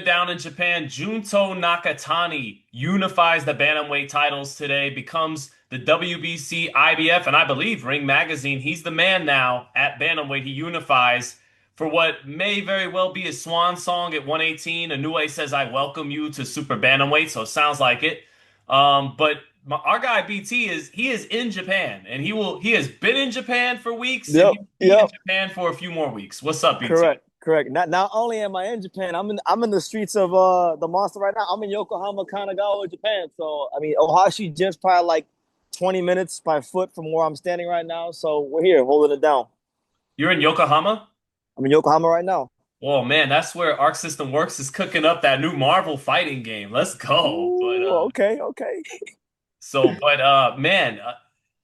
down in Japan. Junto Nakatani unifies the bantamweight titles today, becomes the WBC-IBF, and I believe Ring Magazine. He's the man now at bantamweight. He unifies for what may very well be a swan song at 118. Inoue says, "I welcome you to super bantamweight," so it sounds like it. But our guy BT is in Japan, and he has been in Japan for weeks, and Yep, he will be in yep, Japan for a few more weeks. What's up, BT? correct, correct. Not only am I in Japan, I'm in the streets of the monster right now. I'm in Yokohama, Kanagawa, Japan. So I mean, Ohashi just probably like 20 minutes by foot from where I'm standing right now. So we're here holding it down. You're in Yokohama? I'm in Yokohama right now. Oh man, that's where Arc System Works is cooking up that new Marvel fighting game. Let's go. Ooh, okay, okay. Man,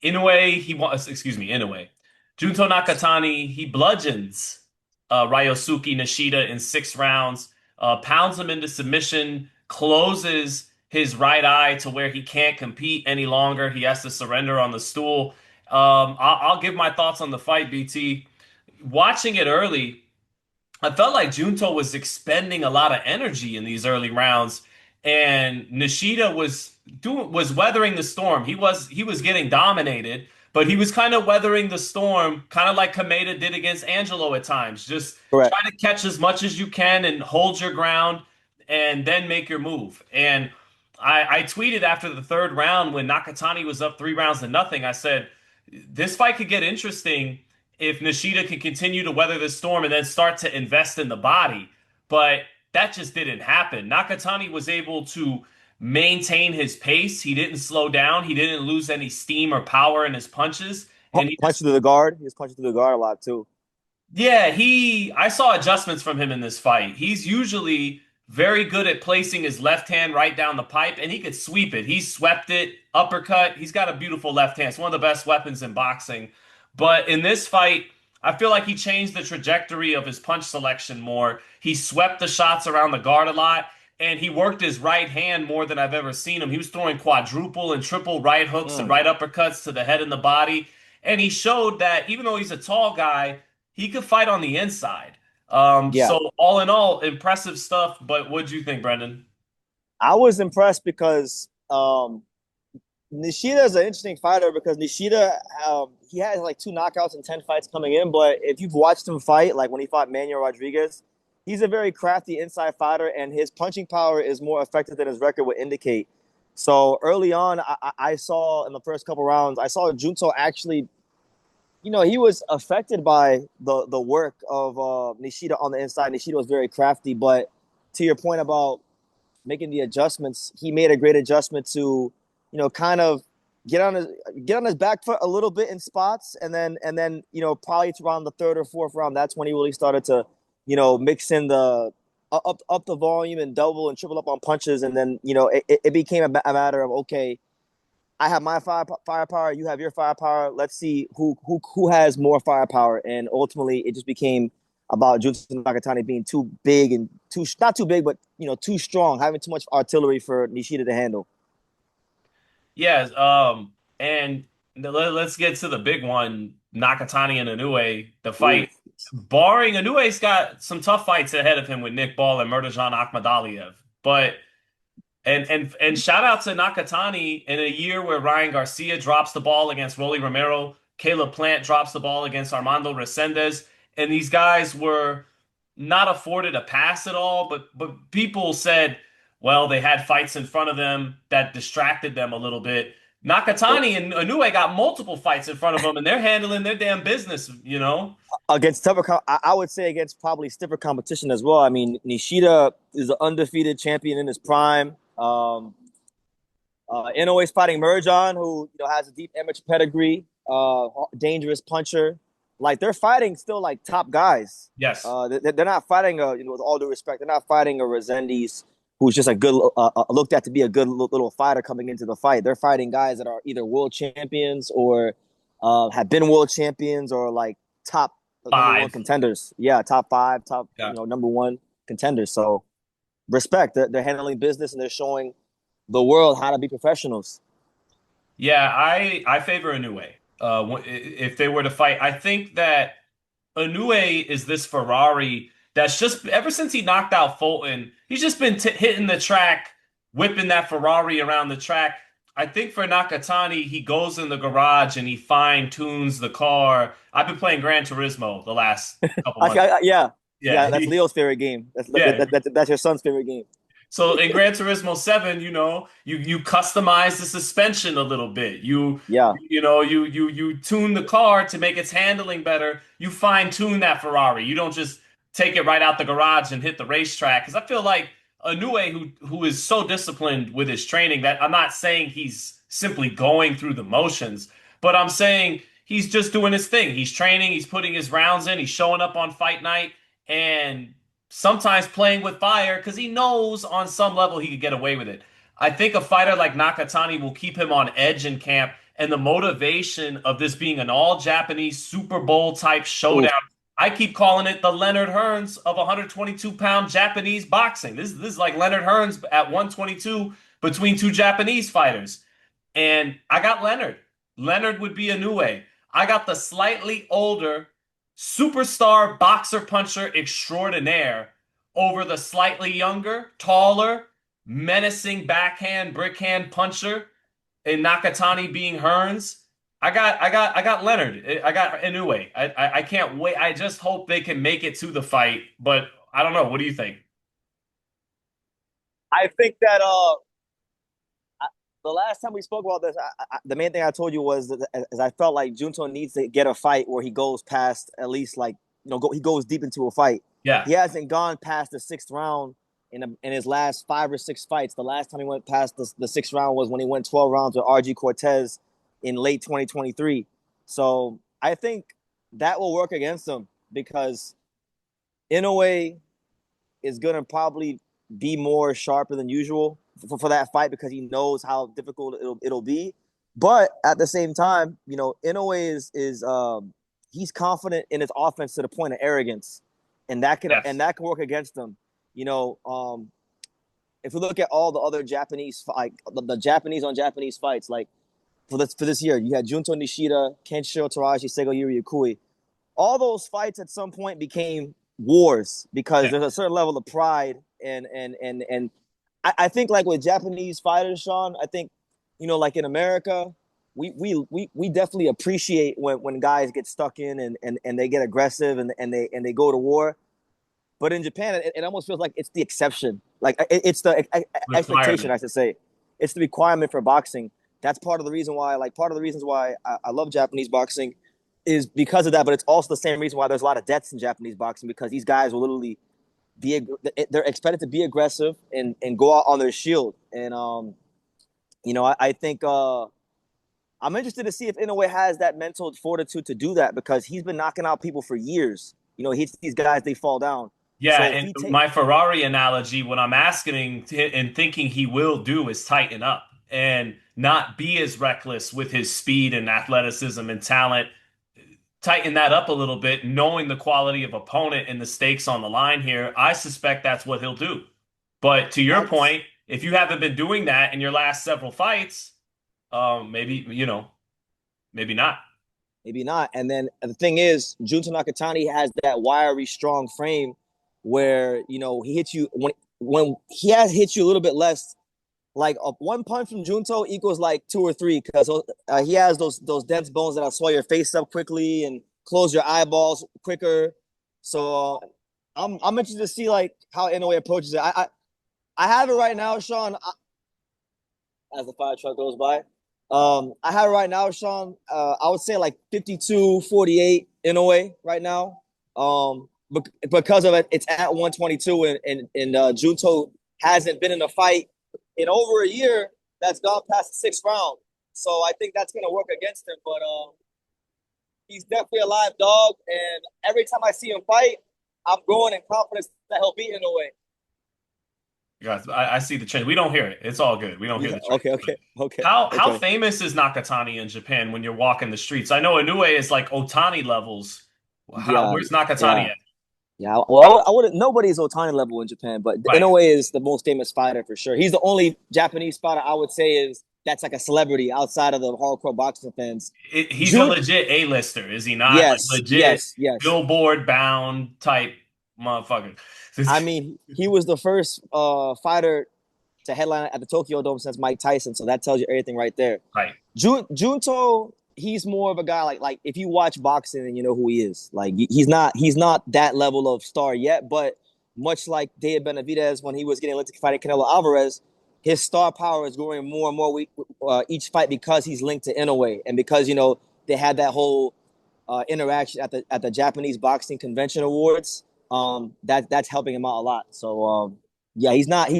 Inoue, he wants, excuse me, Inoue. Junto Nakatani, he bludgeons Ryosuke Nishida in 6 rounds, pounds him into submission, closes his right eye to where he can't compete any longer. He has to surrender on the stool. I'll give my thoughts on the fight, BT. Watching it early, I felt like Junto was expending a lot of energy in these early rounds, and Nishida was weathering the storm. He was getting dominated, but he was kind of weathering the storm, kind of like Kameda did against Angelo at times. Just Correct. try to catch as much as you can and hold your ground, and then make your move. And I tweeted after the third round when Nakatani was up 3 rounds to nothing. I said, this fight could get interesting if Nishida can continue to weather the storm and then start to invest in the body. But that just didn't happen. Nakatani was able to maintain his pace. He didn't slow down. He didn't lose any steam or power in his punches. And he just, Punching through the guard. He was punching through the guard a lot too. yeah, I saw adjustments from him in this fight. He's usually very good at placing his left hand right down the pipe, and he could sweep it. He swept it, uppercut. He's got a beautiful left hand. It's one of the best weapons in boxing. But in this fight, I feel like he changed the trajectory of his punch selection more. He swept the shots around the guard a lot, and he worked his right hand more than I've ever seen him. He was throwing quadruple and triple right hooks and Mm, right uppercuts to the head and the body. And he showed that even though he's a tall guy, he could fight on the inside. yeah, So all in all, impressive stuff. But what'd you think, Brendan? I was impressed because Nishida is an interesting fighter because Nishida, he has like 2 knockouts in 10 fights coming in. But if you've watched him fight, like when he fought Manuel Rodriguez, he's a very crafty inside fighter, and his punching power is more effective than his record would indicate. So early on, I saw in the first couple rounds, I saw Junto actually, he was affected by the work of Nishida on the inside. Nishida was very crafty, but to your point about making the adjustments, he made a great adjustment to, kind of get on his back foot a little bit in spots, and then probably around the third or fourth round, that's when he really started to, mix in the up the volume and double and triple up on punches, and then it became a matter of, okay, I have my firepower, you have your firepower. Let's see who has more firepower, and ultimately it just became about Junto Nakatani being too big and too not too big, but too strong, having too much artillery for Nishida to handle. Yes. And let's get to the big one, Nakatani and Inoue. The Ooh. fight, barring Inoue's got some tough fights ahead of him with Nick Ball and Murtajan Akhmadaliev. But and shout out to Nakatani in a year where Ryan Garcia drops the ball against Rolly Romero, Caleb Plant drops the ball against Armando Resendez, and these guys were not afforded a pass at all. But people said, well, they had fights in front of them that distracted them a little bit. Nakatani and Inoue got multiple fights in front of them, and they're handling their damn business. Against tougher, I would say against probably stiffer competition as well. I mean, Nishida is an undefeated champion in his prime. Inoue's fighting Merjan, who has a deep amateur pedigree, dangerous puncher. Like, they're fighting still like top guys. Yes. They're not fighting with all due respect, they're not fighting a Resendiz who's just a good looked at to be a good little fighter coming into the fight. They're fighting guys that are either world champions or have been world champions, or like top number one Five. contenders. Yeah, top five, top Yeah. number one contenders. So respect. They're handling business, and they're showing the world how to be professionals. Yeah, I favor Inoue. If they were to fight, I think that Inoue is this Ferrari that's just ever since he knocked out Fulton, he's just been hitting the track, whipping that Ferrari around the track. I think for Nakatani, he goes in the garage and he fine tunes the car. I've been playing Gran Turismo the last couple months. Yeah, Yeah, that's Leo's favorite game. yeah. That's your son's favorite game. So in Gran Turismo 7, you customize the suspension a little bit. Yeah, You tune the car to make its handling better. You fine tune that Ferrari. You don't just take it right out the garage and hit the racetrack. Because I feel like Inoue, who is so disciplined with his training, that I'm not saying he's simply going through the motions, but I'm saying he's just doing his thing. He's training, he's putting his rounds in, he's showing up on fight night, and sometimes playing with fire because he knows on some level he could get away with it. I think a fighter like Nakatani will keep him on edge in camp, and the motivation of this being an all Japanese Super Bowl type showdown. oof, I keep calling it the Leonard Hearns of 122-pound Japanese boxing. This is like Leonard Hearns at 122 between two Japanese fighters. And I got Leonard. Leonard would be Inoue. I got the slightly older superstar boxer puncher extraordinaire over the slightly younger, taller, menacing backhand, brickhand puncher in Nakatani being Hearns. I got Leonard. I got Inoue. I can't wait. I just hope they can make it to the fight, but I don't know. What do you think? I think that the last time we spoke about this, the main thing I told you was that as I felt like Junto needs to get a fight where he goes past at least like he goes deep into a fight. Yeah. He hasn't gone past the sixth round in his last 5 or 6 fights. The last time he went past the sixth round was when he went 12 rounds with RG Cortez in late 2023. So I think that will work against him because Inoue is going to probably be more sharper than usual for that fight because he knows how difficult it'll be. But at the same time, Inoue is he's confident in his offense to the point of arrogance, and that can Yes. work against him. If we look at all the other Japanese, like the Japanese on Japanese fights, like for this year, you had Junto Nishida, Kenshiro Terashi, Sego Yuri Ikui. All those fights at some point became wars because Yeah. there's a certain level of pride and I think like with Japanese fighters, Sean, I think like in America, we definitely appreciate when guys get stuck in and they get aggressive and they go to war. But in Japan, it almost feels like it's the exception. Like it's the expectation, Requirement. I should say. It's the requirement for boxing. That's part of the reason why, like part of the reasons why I love Japanese boxing is because of that. But it's also the same reason why there's a lot of deaths in Japanese boxing because these guys will literally they're expected to be aggressive and go out on their shield. And I think I'm interested to see if Inoue has that mental fortitude to do that because he's been knocking out people for years. He's these guys, they fall down. Yeah, So if and he take my Ferrari analogy, what I'm asking and thinking he will do is tighten up and not be as reckless with his speed and athleticism and talent. Tighten that up a little bit, knowing the quality of opponent and the stakes on the line here. I suspect that's what he'll do. But to your that's point, if you haven't been doing that in your last several fights, maybe, maybe not. maybe not. And then the thing is, Junto Nakatani has that wiry, strong frame where he hits you when he has hit you a little bit less. Like one punch from Junto equals like 2 or 3 because he has those dense bones that'll swell your face up quickly and close your eyeballs quicker. So I'm interested to see like how Inoue approaches it. I have it right now, Sean. As the fire truck goes by, I have it right now, Sean. I would say like 52-48 Inoue right now. Because of it, it's at 122 and Junto hasn't been in a fight in over a year that's gone past the sixth round. So I think that's going to work against him. But he's definitely a live dog. And every time I see him fight, I'm growing in confidence that he'll beat Inoue. Guys, I see the change. We don't hear it. It's all good. We don't hear Yeah. the change. Okay. How famous is Nakatani in Japan when you're walking the streets? I know Inoue is like Otani levels. Yeah. Where's Nakatani Yeah. at? Yeah. Well, I wouldn't. Nobody's Otani level in Japan, but Right. Inoue is the most famous fighter for sure. He's the only Japanese fighter I would say is that's like a celebrity outside of the hardcore boxing fans. He's a June. legit A-lister, is he not? Like Yes. legit Yes. Yes. billboard bound type motherfucker. I mean, he was the first fighter to headline at the Tokyo Dome since Mike Tyson, so that tells you everything right there. Right. Junto, he's more of a guy like if you watch boxing and you know who he is. Like he's not that level of star yet, but much like Dave Benavidez when he was getting linked to fighting Canelo Alvarez, his star power is growing more and more each fight because he's linked to Inoue and because they had that whole interaction at the Japanese Boxing Convention Awards. That's helping him out a lot. So yeah, he's not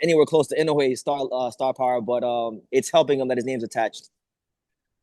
anywhere close to Inoue's star power, but it's helping him that his name's attached.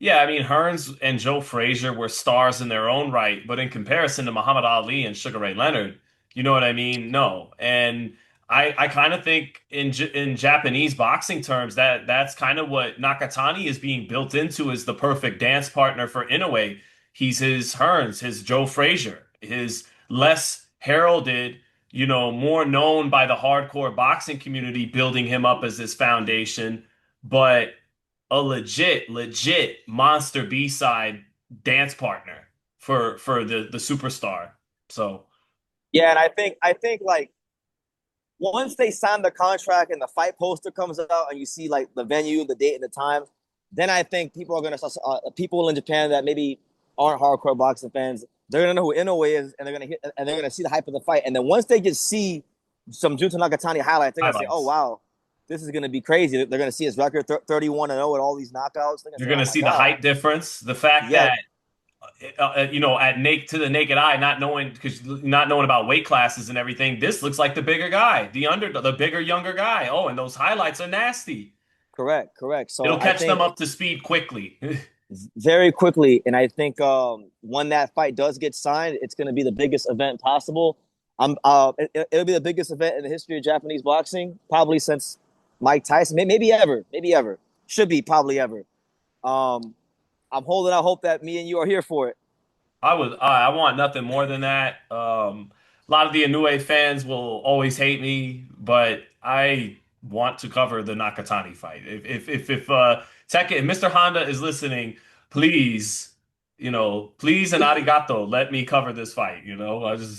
Yeah, I mean, Hearns and Joe Frazier were stars in their own right, but in comparison to Muhammad Ali and Sugar Ray Leonard, you know what I mean? No. And I kind of think in Japanese boxing terms that's kind of what Nakatani is being built into as the perfect dance partner for Inoue. He's his Hearns, his Joe Frazier, his less heralded, more known by the hardcore boxing community, building him up as this foundation, but a legit monster B-side dance partner for the superstar. So Yeah, and I think like once they sign the contract and the fight poster comes out and you see like the venue, the date, and the time, then I think people are gonna people in Japan that maybe aren't hardcore boxing fans, they're gonna know who Inoue is and they're gonna see the hype of the fight. And then once they just see some Junto Nakatani highlights, they're gonna say, "Oh highlights. wow, this is gonna be crazy." They're gonna see his record 31-0 with all these knockouts. They're gonna You're say, "Oh gonna my see the god, height difference, the fact yeah, that at naked to the naked eye, not knowing about weight classes and everything, this looks like the bigger guy, the bigger younger guy. Oh, and those highlights are nasty. correct." So It'll I catch them think up to speed quickly. very quickly. And I think when that fight does get signed, it's going to be the biggest event possible. It'll be the biggest event in the history of Japanese boxing, probably since Mike Tyson, maybe ever, should be probably ever. Um, I'm holding out hope that me and you are here for it. I want nothing more than that. A lot of the Inoue fans will always hate me, but I want to cover the Nakatani fight. If Mr. Honda is listening, please, please and arigato, let me cover this fight.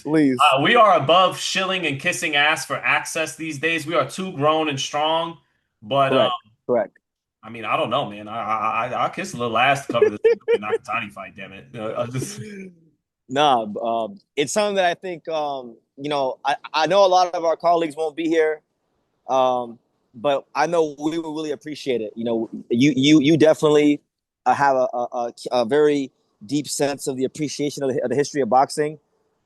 Please, We are above shilling and kissing ass for access these days. We are too grown and strong, but correct, correct. I mean, I don't know, man. I'll kiss a little ass to cover this Inoue Nakatani fight. Damn it. I just. Nah, it's something that I think I know a lot of our colleagues won't be here, um, but I know we will really appreciate it. You definitely have a very deep sense of the appreciation of the history of boxing,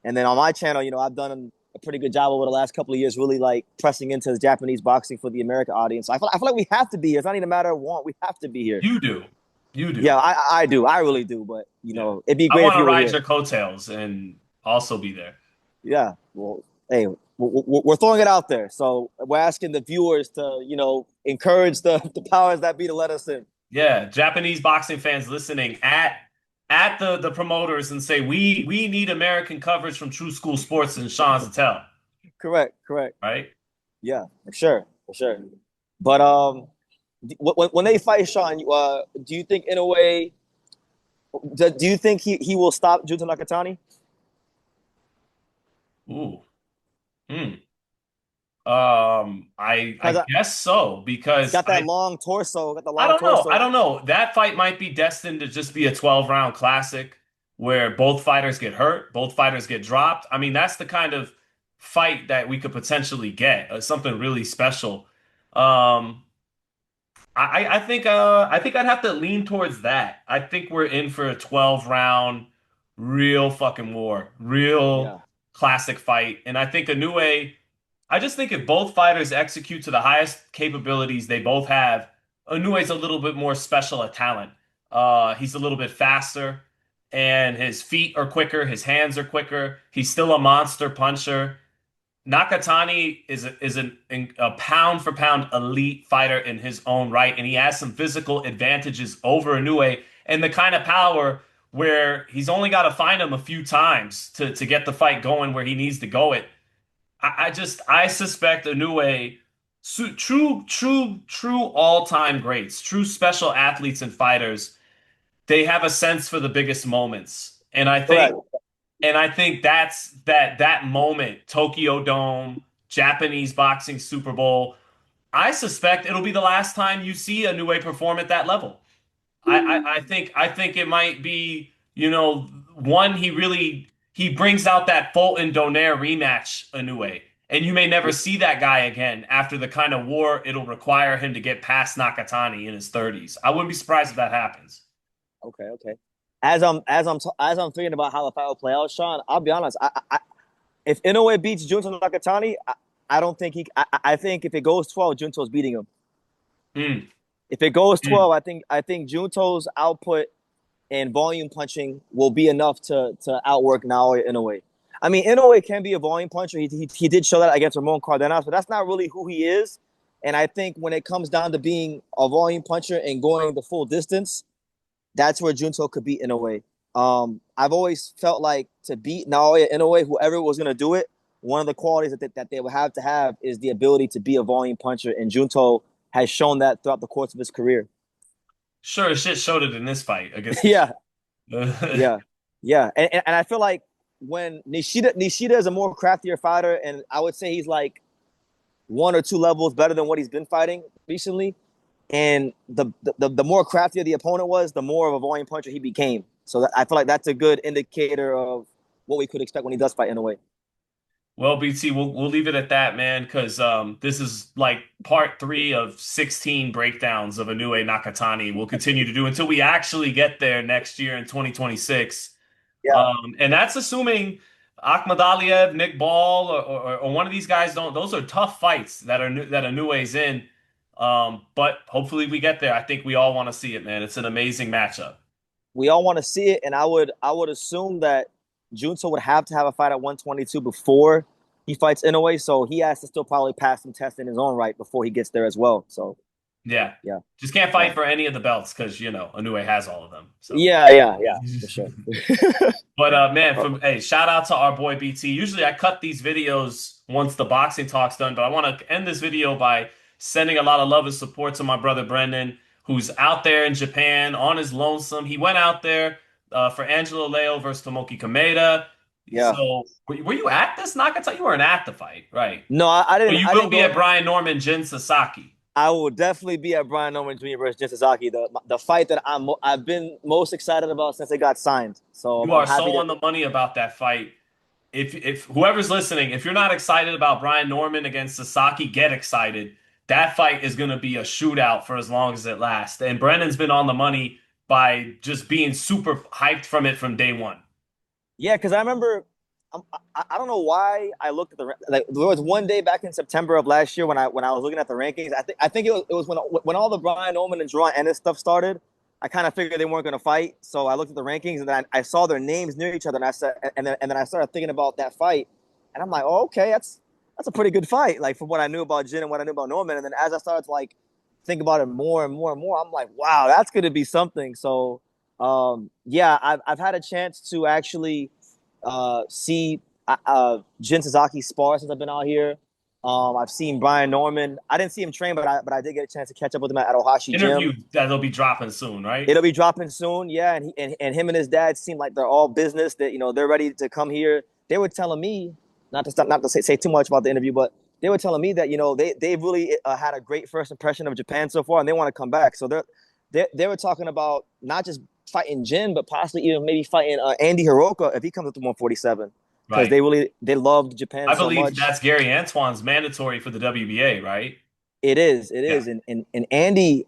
and then on my channel, I've done a pretty good job over the last couple of years, really like pressing into the Japanese boxing for the American audience. So I feel like we have to be here. It's not even a matter of want; we have to be here. You do. You do. Yeah, I do, I really do. But Yeah. it'd be I great if want to you were ride here. your coattails and also be there. Yeah. Well, hey, we're throwing it out there. So we're asking the viewers to, encourage the powers that be to let us in. Yeah, Japanese boxing fans listening at the promoters and say we need American coverage from True School Sports and Sean Zattel, Correct, correct. right? Yeah, for sure, for sure. But when they fight Sean, do you think in a way, do you think he will stop Junto Nakatani? Ooh. Hmm. I Because guess so he's because got that long torso, got the I long don't know. I torso. don't know. That fight might be destined to just be a 12 round classic where both fighters get hurt, both fighters get dropped. I mean, that's the kind of fight that we could potentially get, something really special. Um, I think I'd have to lean towards that. I think we're in for a 12 round real fucking war, real Yeah, classic fight. And I just think if both fighters execute to the highest capabilities they both have, Inoue's a little bit more special at talent. He's a little bit faster, and his feet are quicker, his hands are quicker. He's still a monster puncher. Nakatani is a pound for pound elite fighter in his own right, and he has some physical advantages over Inoue and the kind of power where he's only got to find him a few times to get the fight going where he needs to go it. I suspect Inoue, true all-time greats, true special athletes and fighters, they have a sense for the biggest moments. And I think correct. And I think that's that moment, Tokyo Dome, Japanese boxing Super Bowl. I suspect it'll be the last time you see a Inoue perform at that level. I think it might be, one he brings out that Fulton Donaire rematch Inoue. And you may never see that guy again after the kind of war it'll require him to get past Nakatani in his 30s. I wouldn't be surprised if that happens. Okay, okay. As I'm thinking about how the fight will play out, Sean, I'll be honest. If Inoue beats Junto Nakatani, I don't think he. I think if it goes 12, Junto's beating him. Mm, If it goes mm. 12, I think Junto's output and volume punching will be enough to outwork Naoya Inoue. I mean, Inoue can be a volume puncher. He did show that against Ramon Cardenas, but that's not really who he is. And I think when it comes down to being a volume puncher and going the full distance, that's where Junto could beat Inoue. I've always felt like to beat Naoya Inoue, whoever was going to do it, one of the qualities that they would have to have is the ability to be a volume puncher. And Junto has shown that throughout the course of his career. Sure as shit showed it in this fight against Yeah, Nishida. yeah, yeah. And I feel like when Nishida is a more craftier fighter, and I would say he's like one or two levels better than what he's been fighting recently. And the more craftier the opponent was, the more of a volume puncher he became. So I feel like that's a good indicator of what we could expect when he does fight in a way. Well, BT, we'll leave it at that, man, because this is like part three of 16 breakdowns of Inoue Nakatani. We'll continue to do until we actually get there next year in 2026. Yeah, And that's assuming Akhmad Aliev, Nick Ball, or one of these guys don't. Those are tough fights that Inoue's in. But hopefully we get there. I think we all want to see it, man. It's an amazing matchup. we all want to see it, and I would assume that Junto would have to have a fight at 122 before he fights in a way. So he has to still probably pass some tests in his own right before he gets there as well. So Yeah. yeah, Just can't yeah, fight for any of the belts because, Inoue has all of them. So. yeah, for sure. But man, hey, shout out to our boy BT. Usually I cut these videos once the boxing talk's done, but I want to end this video by sending a lot of love and support to my brother Brendan, who's out there in Japan on his lonesome. He went out there for Angelo Leo versus Tomoki Kameda. Yeah. So were you at this Nakata? You weren't at the fight, right? No, I But didn't. you I will didn't be go. at Brian Norman Jin Sasaki. I will definitely be at Brian Norman Jr. versus Jin Sasaki, the fight that I've been most excited about since it got signed. So You I'm are happy so to. on the money about that fight. If whoever's listening, if you're not excited about Brian Norman against Sasaki, get excited. That fight is going to be a shootout for as long as it lasts. And Brennan's been on the money by just being super hyped from it from day one. Yeah, because I remember. I don't know why I looked at like there was one day back in September of last year when I was looking at the rankings. I think it was when all the Brian Norman and Jerron Ennis stuff started. I kind of figured they weren't going to fight, so I looked at the rankings and then I saw their names near each other, and I said, and then I started thinking about that fight, and I'm like, oh, okay, that's a pretty good fight, like from what I knew about Jin and what I knew about Norman, and then as I started to like think about it more and more and more, I'm like, wow, that's going to be something. So, yeah, I've had a chance to actually see Jin Sasaki spar since I've been out here. I've seen Brian Norman. I didn't see him train, but I did get a chance to catch up with him at Ohashi Gym. Interview that'll be dropping soon, right? It'll be dropping soon, yeah. And him and his dad seem like they're all business. That they're ready to come here. They were telling me not to say too much about the interview, but they were telling me that they really had a great first impression of Japan so far, and they want to come back. So they were talking about not just fighting Jin, but possibly even maybe fighting Andy Hiroka if he comes up to 147 because Right. they loved Japan I so believe much. that's Gary Antoine's mandatory for the WBA, right? It Yeah. is, and Andy,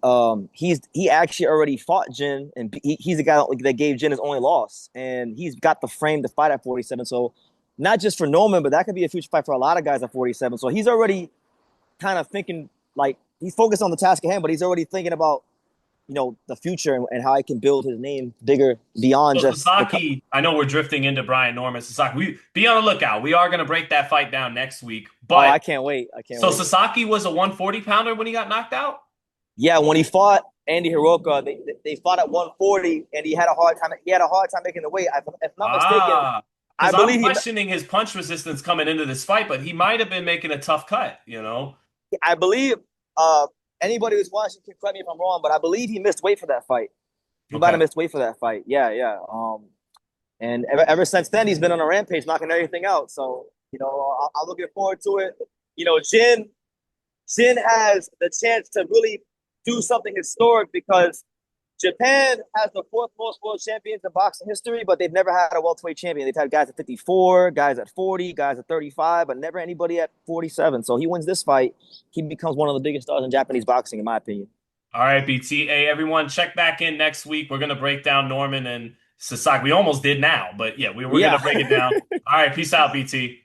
he actually already fought Jin, and he's the guy that gave Jin his only loss, and he's got the frame to fight at 47. So, not just for Norman, but that could be a future fight for a lot of guys at 47. So he's already kind of thinking like he's focused on the task at hand, but he's already thinking about the future and how he can build his name bigger beyond So just the. Sasaki, I know we're drifting into Brian Norman. Sasaki, we be on the lookout. We are going to break that fight down next week. Oh, But I can't wait! I can't so wait. Sasaki was a 140 pounder when he got knocked out. Yeah, when he fought Andy Hiroka, they fought at 140, and he had a hard time. He had a hard time making the weight. If not mistaken, Ah, I because I'm believe questioning his punch resistance coming into this fight, but he might have been making a tough cut. I believe uh, anybody who's watching can correct me if I'm wrong, but I believe he missed weight for that fight. He might have Okay. missed weight for that fight. Yeah, yeah. And ever since then, he's been on a rampage, knocking everything out. So, I'm looking forward to it. Jin has the chance to really do something historic because Japan has the fourth most world champions in boxing history, but they've never had a welterweight champion. They've had guys at 54, guys at 40, guys at 35, but never anybody at 47. So he wins this fight, he becomes one of the biggest stars in Japanese boxing, in my opinion. All right, BT. Hey, everyone, check back in next week. We're gonna break down Norman and Sasaki. We almost did now, but yeah, we're gonna Yeah. break it down. All right, peace out, BT.